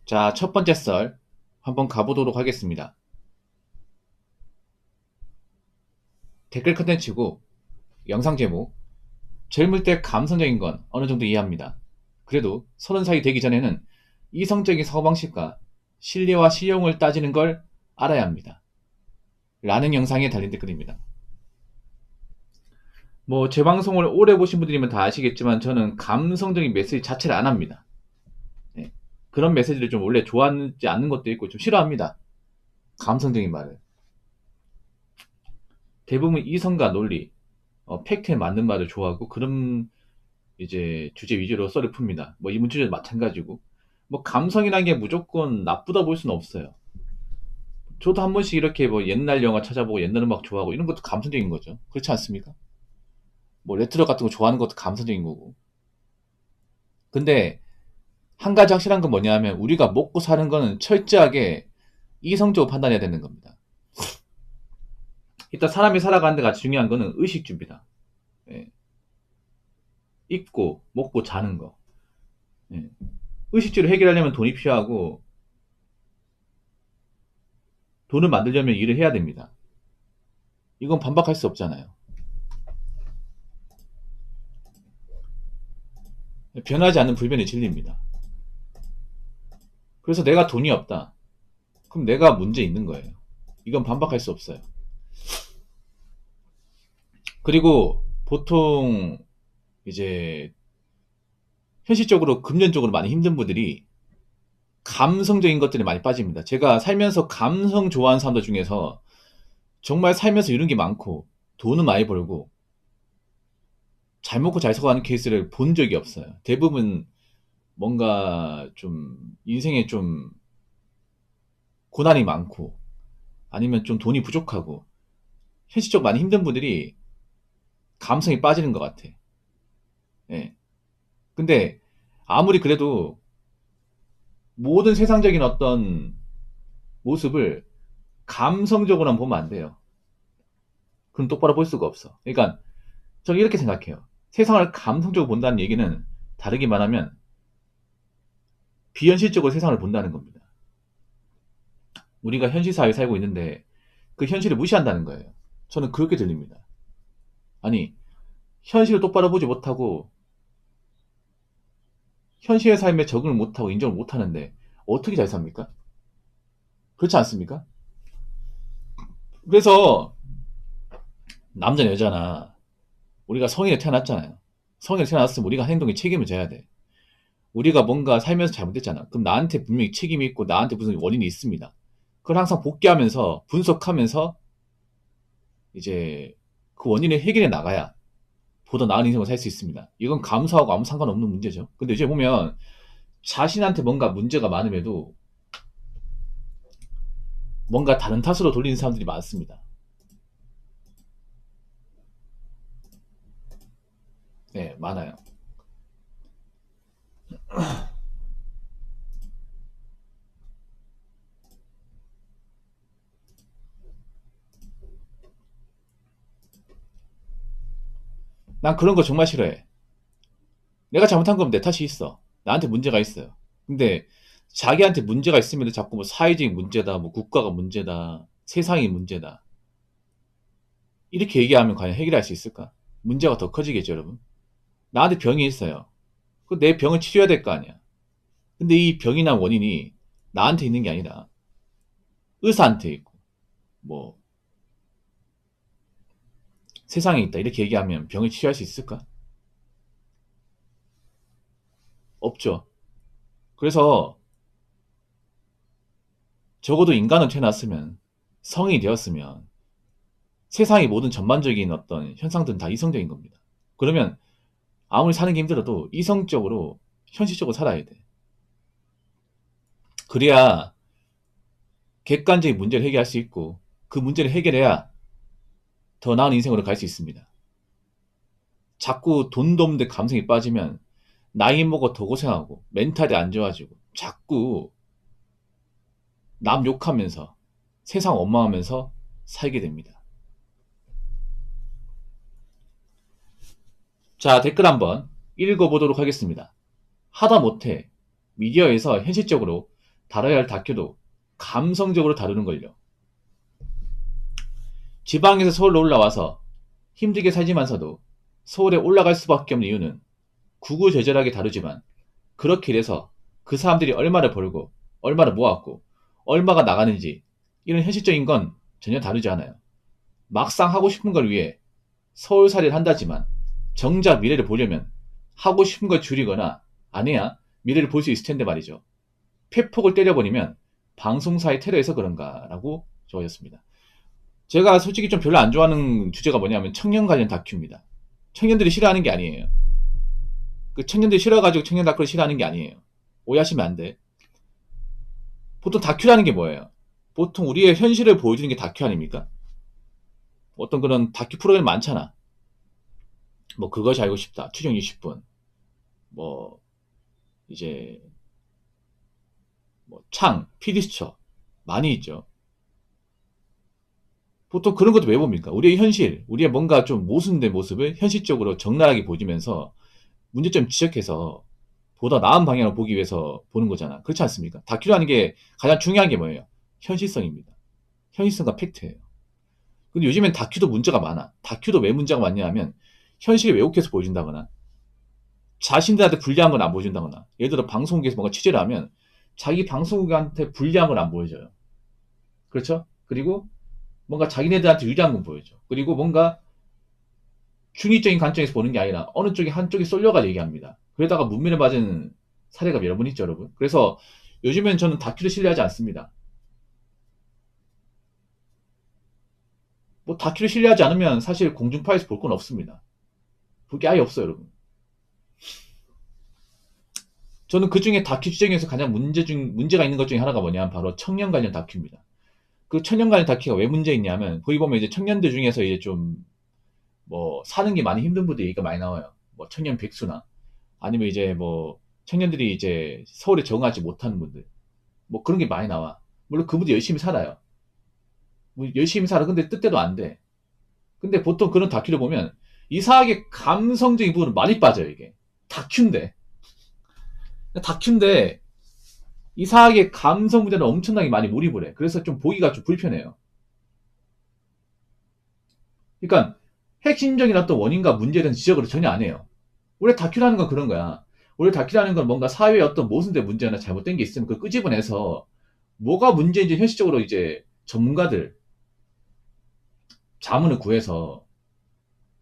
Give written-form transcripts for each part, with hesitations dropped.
자, 첫 번째 썰 한번 가보도록 하겠습니다. 댓글 컨텐츠고 영상 제목 젊을 때 감성적인 건 어느 정도 이해합니다. 그래도 30살이 되기 전에는 이성적인 사고방식과 신뢰와 실용을 따지는 걸 알아야 합니다. 라는 영상에 달린 댓글입니다. 뭐 제 방송을 오래 보신 분들이면 다 아시겠지만 저는 감성적인 메시지 자체를 안 합니다. 네. 그런 메시지를 좀 원래 좋아하지 않는 것도 있고 좀 싫어합니다. 감성적인 말을. 대부분 이성과 논리, 팩트에 맞는 말을 좋아하고 그런 이제 주제 위주로 썰을 풉니다. 뭐 이번 주제도 마찬가지고. 뭐 감성이라는 게 무조건 나쁘다 볼 수는 없어요. 저도 한 번씩 이렇게 뭐 옛날 영화 찾아보고 옛날 음악 좋아하고 이런 것도 감성적인 거죠. 그렇지 않습니까? 뭐 레트로 같은 거 좋아하는 것도 감성적인 거고. 근데 한 가지 확실한 건 뭐냐 면 우리가 먹고 사는 거는 철저하게 이성적으로 판단해야 되는 겁니다. 일단 사람이 살아가는 데가 중요한 거는 의식주입니다. 예. 입고 먹고 자는 거. 예. 의식주를 해결하려면 돈이 필요하고 돈을 만들려면 일을 해야 됩니다. 이건 반박할 수 없잖아요. 변하지 않는 불변의 진리입니다. 그래서 내가 돈이 없다. 그럼 내가 문제 있는 거예요. 이건 반박할 수 없어요. 그리고 보통 이제 현실적으로 금전적으로 많이 힘든 분들이 감성적인 것들이 많이 빠집니다. 제가 살면서 감성 좋아하는 사람들 중에서 정말 살면서 이런 게 많고 돈은 많이 벌고 잘 먹고 잘 살아가는 케이스를 본 적이 없어요. 대부분 뭔가 좀 인생에 좀 고난이 많고 아니면 좀 돈이 부족하고 현실적으로 많이 힘든 분들이 감성이 빠지는 것 같아. 예. 근데 아무리 그래도 모든 세상적인 어떤 모습을 감성적으로만 보면 안 돼요. 그럼 똑바로 볼 수가 없어. 그러니까 저는 이렇게 생각해요. 세상을 감성적으로 본다는 얘기는 다르게 말하면 비현실적으로 세상을 본다는 겁니다. 우리가 현실 사회에 살고 있는데 그 현실을 무시한다는 거예요. 저는 그렇게 들립니다. 아니, 현실을 똑바로 보지 못하고 현실의 삶에 적응을 못하고 인정을 못하는데 어떻게 잘 삽니까? 그렇지 않습니까? 그래서 남자나 여자나 우리가 성인에 태어났잖아요. 성인에 태어났으면 우리가 행동에 책임을 져야 돼. 우리가 뭔가 살면서 잘못했잖아. 그럼 나한테 분명히 책임이 있고 나한테 무슨 원인이 있습니다. 그걸 항상 복귀하면서 분석하면서 이제 그 원인을 해결해 나가야 보다 나은 인생을 살 수 있습니다. 이건 감수하고 아무 상관없는 문제죠. 근데 이제 보면 자신한테 뭔가 문제가 많음에도 뭔가 다른 탓으로 돌리는 사람들이 많습니다. 네, 많아요. 난 그런 거 정말 싫어해. 내가 잘못한 거면 내 탓이 있어. 나한테 문제가 있어요. 근데 자기한테 문제가 있으면 자꾸 뭐 사회적인 문제다, 뭐 국가가 문제다, 세상이 문제다. 이렇게 얘기하면 과연 해결할 수 있을까? 문제가 더 커지겠죠, 여러분. 나한테 병이 있어요. 그 내 병을 치료해야 될 거 아니야. 근데 이 병이나 원인이 나한테 있는 게 아니라 의사한테 있고, 뭐 세상에 있다. 이렇게 얘기하면 병을 치료할 수 있을까? 없죠. 그래서 적어도 인간은 태어났으면 성인이 되었으면 세상의 모든 전반적인 어떤 현상들은 다 이성적인 겁니다. 그러면 아무리 사는 게 힘들어도 이성적으로 현실적으로 살아야 돼. 그래야 객관적인 문제를 해결할 수 있고 그 문제를 해결해야 더 나은 인생으로 갈 수 있습니다. 자꾸 돈도 없는데 감성이 빠지면 나이 먹어 더 고생하고 멘탈이 안 좋아지고 자꾸 남 욕하면서 세상 원망하면서 살게 됩니다. 자, 댓글 한번 읽어보도록 하겠습니다. 하다못해 미디어에서 현실적으로 다뤄야 할 다큐도 감성적으로 다루는걸요. 지방에서 서울로 올라와서 힘들게 살지만서도 서울에 올라갈 수밖에 없는 이유는 구구절절하게 다루지만 그렇게 돼서 그 사람들이 얼마를 벌고 얼마를 모았고 얼마가 나가는지 이런 현실적인 건 전혀 다루지 않아요. 막상 하고 싶은 걸 위해 서울살이를 한다지만 정작 미래를 보려면 하고 싶은 걸 줄이거나 안 해야 미래를 볼 수 있을 텐데 말이죠. 폐폭을 때려버리면 방송사의 테러에서 그런가 라고 적어졌습니다. 제가 솔직히 좀 별로 안 좋아하는 주제가 뭐냐면 청년 관련 다큐입니다. 청년들이 싫어하는 게 아니에요. 그 청년들이 싫어가지고 청년 다큐를 싫어하는 게 아니에요. 오해하시면 안 돼. 보통 다큐라는 게 뭐예요? 보통 우리의 현실을 보여주는 게 다큐 아닙니까? 어떤 그런 다큐 프로그램 많잖아. 뭐 그것이 알고 싶다. 추정 60분. 뭐 이제 뭐 창, 피디수첩 많이 있죠. 보통 그런 것도 왜 봅니까? 우리의 현실, 우리의 뭔가 좀 모순된 모습을 현실적으로 적나라하게 보여주면서 문제점 지적해서 보다 나은 방향을 보기 위해서 보는 거잖아. 그렇지 않습니까? 다큐라는 게 가장 중요한 게 뭐예요? 현실성입니다. 현실성과 팩트예요. 근데 요즘엔 다큐도 문제가 많아. 다큐도 왜 문제가 많냐 하면 현실을 왜곡해서 보여준다거나 자신들한테 불리한 건 안 보여준다거나 예를 들어 방송국에서 뭔가 취재를 하면 자기 방송국한테 불리한 건 안 보여줘요. 그렇죠? 그리고 뭔가 자기네들한테 유리한 건 보여줘. 그리고 뭔가 중립적인 관점에서 보는 게 아니라 어느 쪽이 한쪽이 쏠려가 얘기합니다. 그러다가 문매를 맞은 사례가 여러 번 있죠, 여러분. 그래서 요즘엔 저는 다큐를 신뢰하지 않습니다. 뭐 다큐를 신뢰하지 않으면 사실 공중파에서 볼 건 없습니다. 볼 게 아예 없어요, 여러분. 저는 그 중에 다큐 중에서 가장 문제가 있는 것 중에 하나가 뭐냐면 바로 청년 관련 다큐입니다. 그 청년 관련 다큐가 왜 문제 있냐면 거기 보면 이제 청년들 중에서 이제 좀 뭐 사는 게 많이 힘든 분들 얘기가 많이 나와요. 뭐 청년 백수나 아니면 이제 뭐 청년들이 이제 서울에 적응하지 못하는 분들 뭐 그런 게 많이 나와. 물론 그분들 열심히 살아요. 뭐 열심히 살아. 근데 뜻대로 안 돼. 근데 보통 그런 다큐를 보면 이상하게 감성적인 부분은 많이 빠져요, 이게. 다큐인데. 다큐인데 이상하게 감성 부분은 엄청나게 많이 몰입을 해. 그래서 좀 보기가 좀 불편해요. 그러니까 핵심적인 어떤 원인과 문제에 대한 지적을 전혀 안 해요. 원래 다큐라는 건 그런 거야. 원래 다큐라는 건 뭔가 사회에 어떤 모순된 문제나 잘못된 게 있으면 그걸 끄집어내서 뭐가 문제인지 현실적으로 이제 전문가들 자문을 구해서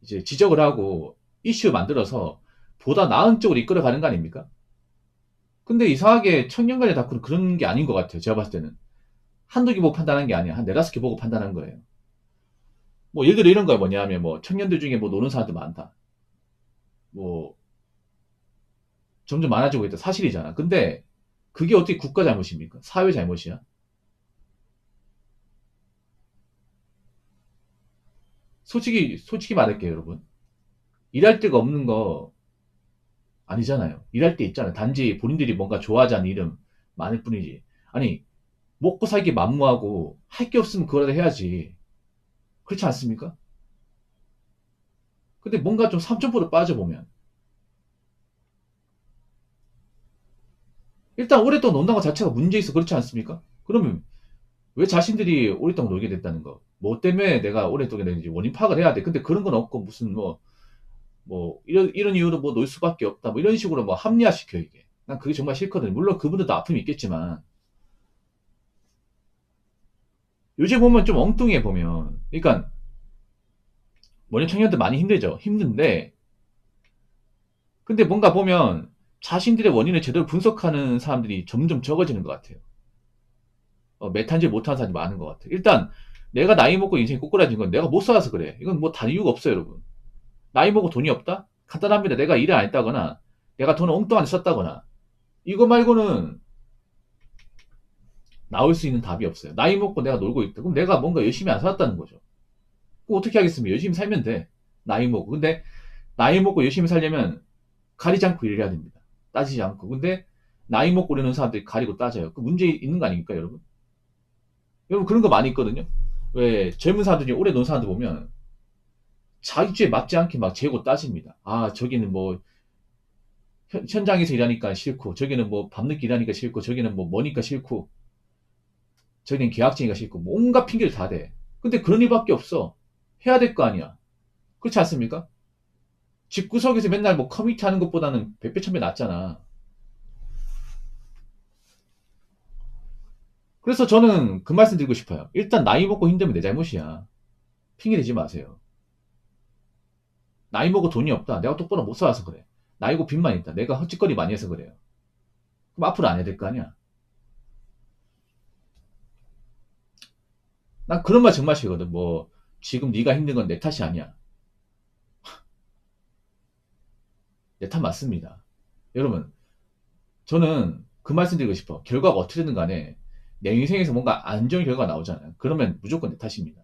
이제 지적을 하고 이슈 만들어서 보다 나은 쪽으로 이끌어가는 거 아닙니까? 근데 이상하게 청년간의 다큐는 그런 게 아닌 것 같아요. 제가 봤을 때는. 한두 개 보고 판단한 게 아니야. 한 네다섯 개 보고 판단한 거예요. 뭐 예를 들어 이런 거야 뭐냐면 뭐 청년들 중에 뭐 노는 사람들 많다. 뭐 점점 많아지고 있다. 사실이잖아. 근데 그게 어떻게 국가 잘못입니까? 사회 잘못이야? 솔직히 말할게요, 여러분. 일할 데가 없는 거 아니잖아요. 일할 데 있잖아요. 단지 본인들이 뭔가 좋아하지 않는 일은 많을 뿐이지. 아니, 먹고 살기 만무하고 할 게 없으면 그거라도 해야지. 그렇지 않습니까? 근데 뭔가 좀 삼천포로 빠져보면 일단 오랫동안 논다는 것 자체가 문제 있어. 그렇지 않습니까? 그러면 왜 자신들이 오랫동안 놀게 됐다는 거? 뭐 때문에 내가 오랫동안 됐는지 원인 파악을 해야 돼. 근데 그런 건 없고 무슨 뭐 이런 이유로 뭐 놀 수밖에 없다. 뭐 이런 식으로 뭐 합리화시켜 이게. 난 그게 정말 싫거든. 물론 그분들도 아픔이 있겠지만 요즘 보면 좀 엉뚱해 보면. 그러니까 원래 청년들 많이 힘들죠. 힘든데 근데 뭔가 보면 자신들의 원인을 제대로 분석하는 사람들이 점점 적어지는 것 같아요. 메탄질 못하는 사람이 많은 것 같아요. 일단 내가 나이 먹고 인생이 꼬꾸라진 건 내가 못 살아서 그래. 이건 뭐 다른 이유가 없어요, 여러분. 나이 먹고 돈이 없다? 간단합니다. 내가 일을 안 했다거나 내가 돈을 엉뚱하게 썼다거나 이거 말고는 나올 수 있는 답이 없어요. 나이 먹고 내가 놀고 있다. 그럼 내가 뭔가 열심히 안 살았다는 거죠. 그럼 어떻게 하겠습니까? 열심히 살면 돼. 나이 먹고. 근데 나이 먹고 열심히 살려면 가리지 않고 일을 해야 됩니다. 따지지 않고. 근데 나이 먹고 그러는 사람들이 가리고 따져요. 그 문제 있는 거 아닙니까, 여러분? 여러분 그런 거 많이 있거든요. 왜 젊은 사람들이 오래 논 사람들 보면 자기 주에 맞지 않게 막 재고 따집니다. 아, 저기는 뭐 현장에서 일하니까 싫고, 저기는 뭐 밤늦게 일하니까 싫고, 저기는 뭐 머니까 싫고, 저기는 계약직이니까 싫고, 뭐 온갖 핑계를 다 대. 근데 그런 일밖에 없어. 해야 될 거 아니야. 그렇지 않습니까? 집구석에서 맨날 뭐 커뮤니티 하는 것보다는 백배 천배 낫잖아. 그래서 저는 그 말씀 드리고 싶어요. 일단 나이 먹고 힘들면 내 잘못이야. 핑계 대지 마세요. 나이 먹고 돈이 없다. 내가 똑바로 못 살아서 그래. 나이고 빚만 있다. 내가 헛짓거리 많이 해서 그래요. 그럼 앞으로 안 해야 될 거 아니야. 난 그런 말 정말 싫거든. 뭐 지금 네가 힘든 건 내 탓이 아니야. 내 탓 맞습니다. 여러분, 저는 그 말씀 드리고 싶어. 결과가 어떻게든 간에 내 인생에서 뭔가 안 좋은 결과가 나오잖아요. 그러면 무조건 내 탓입니다.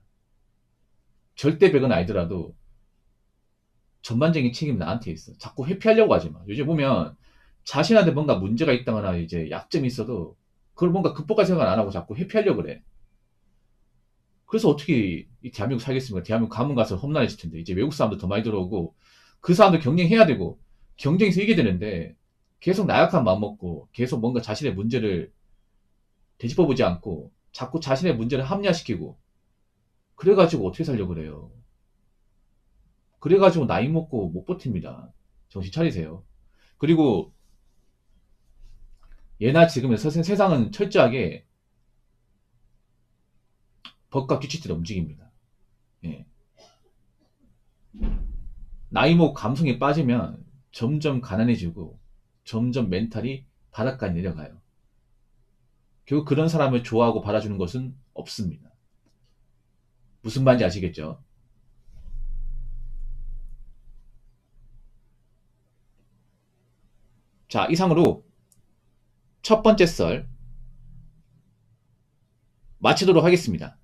절대 100은 아니더라도 전반적인 책임은 나한테 있어. 자꾸 회피하려고 하지 마. 요즘 보면 자신한테 뭔가 문제가 있다거나 이제 약점이 있어도 그걸 뭔가 극복할 생각 안 하고 자꾸 회피하려고 그래. 그래서 어떻게 이 대한민국 살겠습니까? 대한민국 가면 가서 험난해질 텐데 이제 외국 사람도 더 많이 들어오고 그 사람도 경쟁해야 되고 경쟁에서 이기게 되는데 계속 나약한 마음 먹고 계속 뭔가 자신의 문제를 되짚어보지 않고 자꾸 자신의 문제를 합리화시키고 그래가지고 어떻게 살려고 그래요. 그래가지고 나이 먹고 못 버팁니다. 정신 차리세요. 그리고 예나 지금의 세상은 철저하게 법과 규칙대로 움직입니다. 예. 나이 먹고 감성에 빠지면 점점 가난해지고 점점 멘탈이 바닥까지 내려가요. 결국 그런 사람을 좋아하고 받아주는 것은 없습니다. 무슨 말인지 아시겠죠? 자, 이상으로 첫 번째 썰 마치도록 하겠습니다.